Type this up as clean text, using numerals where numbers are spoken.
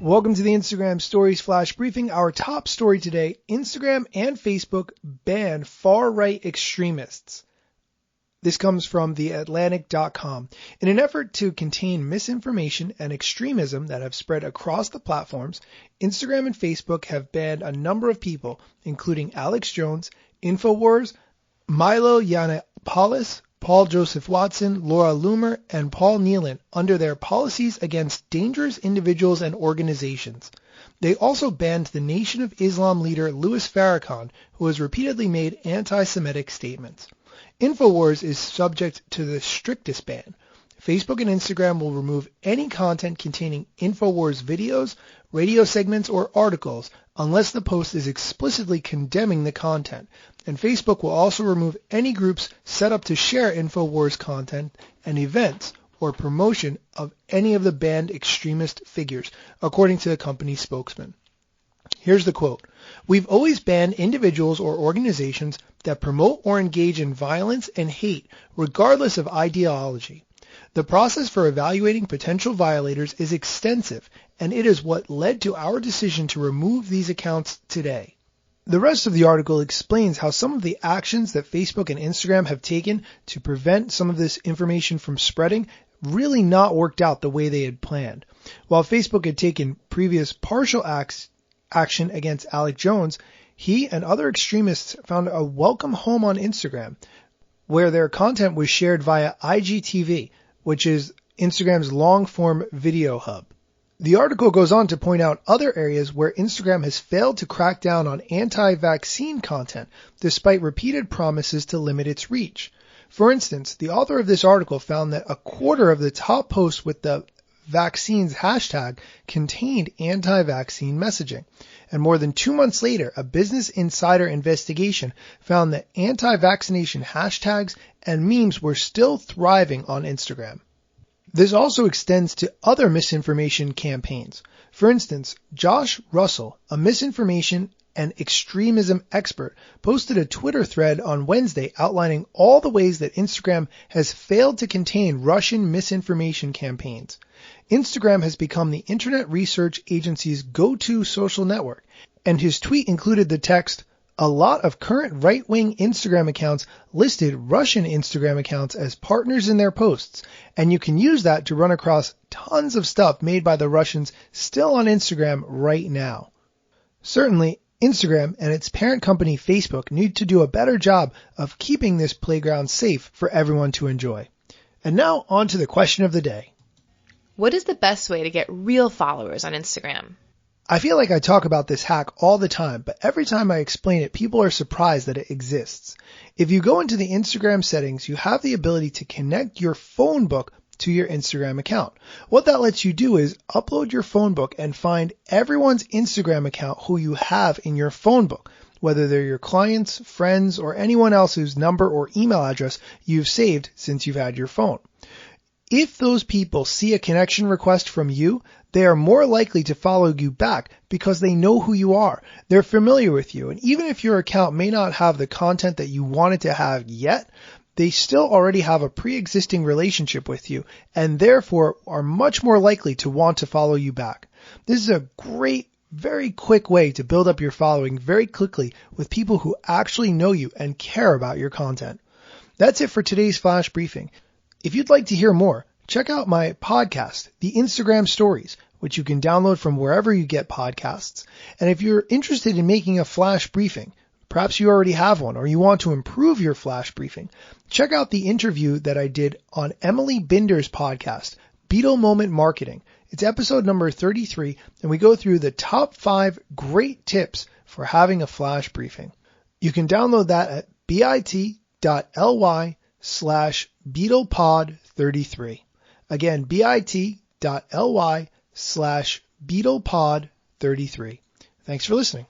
Welcome to the Instagram Stories Flash Briefing. Our top story today, Instagram and Facebook ban far-right extremists. This comes from theatlantic.com. In an effort to contain misinformation and extremism that have spread across the platforms, Instagram and Facebook have banned a number of people, including Alex Jones, InfoWars, Milo Yiannopoulos, Paul Joseph Watson, Laura Loomer, and Paul Nealon under their policies against dangerous individuals and organizations. They also banned the Nation of Islam leader Louis Farrakhan, who has repeatedly made anti-Semitic statements. InfoWars is subject to the strictest ban. Facebook and Instagram will remove any content containing InfoWars videos, radio segments, or articles unless the post is explicitly condemning the content. And Facebook will also remove any groups set up to share InfoWars content and events or promotion of any of the banned extremist figures, according to the company's spokesman. Here's the quote. "We've always banned individuals or organizations that promote or engage in violence and hate, regardless of ideology. The process for evaluating potential violators is extensive, and it is what led to our decision to remove these accounts today." The rest of the article explains how some of the actions that Facebook and Instagram have taken to prevent some of this information from spreading really not worked out the way they had planned. While Facebook had taken previous partial action against Alex Jones, he and other extremists found a welcome home on Instagram, where their content was shared via IGTV, which is Instagram's long-form video hub. The article goes on to point out other areas where Instagram has failed to crack down on anti-vaccine content, despite repeated promises to limit its reach. For instance, the author of this article found that a quarter of the top posts with the vaccines hashtag contained anti-vaccine messaging. And more than 2 months later, a Business Insider investigation found that anti-vaccination hashtags and memes were still thriving on Instagram. This also extends to other misinformation campaigns. For instance, Josh Russell, a misinformation and extremism expert, posted a Twitter thread on Wednesday outlining all the ways that Instagram has failed to contain Russian misinformation campaigns. Instagram has become the Internet Research Agency's go-to social network, and his tweet included the text, "A lot of current right-wing Instagram accounts listed Russian Instagram accounts as partners in their posts, and you can use that to run across tons of stuff made by the Russians still on Instagram right now." Certainly, Instagram and its parent company Facebook need to do a better job of keeping this playground safe for everyone to enjoy. And now on to the question of the day. What is the best way to get real followers on Instagram? I feel like I talk about this hack all the time, but every time I explain it, people are surprised that it exists. If you go into the Instagram settings, you have the ability to connect your phone book to your Instagram account. What that lets you do is upload your phone book and find everyone's Instagram account who you have in your phone book, whether they're your clients, friends, or anyone else whose number or email address you've saved since you've had your phone. If those people see a connection request from you, they are more likely to follow you back because they know who you are. They're familiar with you. And even if your account may not have the content that you wanted to have yet, they still already have a pre-existing relationship with you and therefore are much more likely to want to follow you back. This is a great, very quick way to build up your following very quickly with people who actually know you and care about your content. That's it for today's Flash Briefing. If you'd like to hear more, check out my podcast, The Instagram Stories, which you can download from wherever you get podcasts. And if you're interested in making a Flash Briefing, perhaps you already have one or you want to improve your Flash Briefing, check out the interview that I did on Emily Binder's podcast, Beetle Moment Marketing. It's episode number 33, and we go through the top 5 great tips for having a Flash Briefing. You can download that at bit.ly/BeetlePod33. Again, bit.ly/BeetlePod33. Thanks for listening.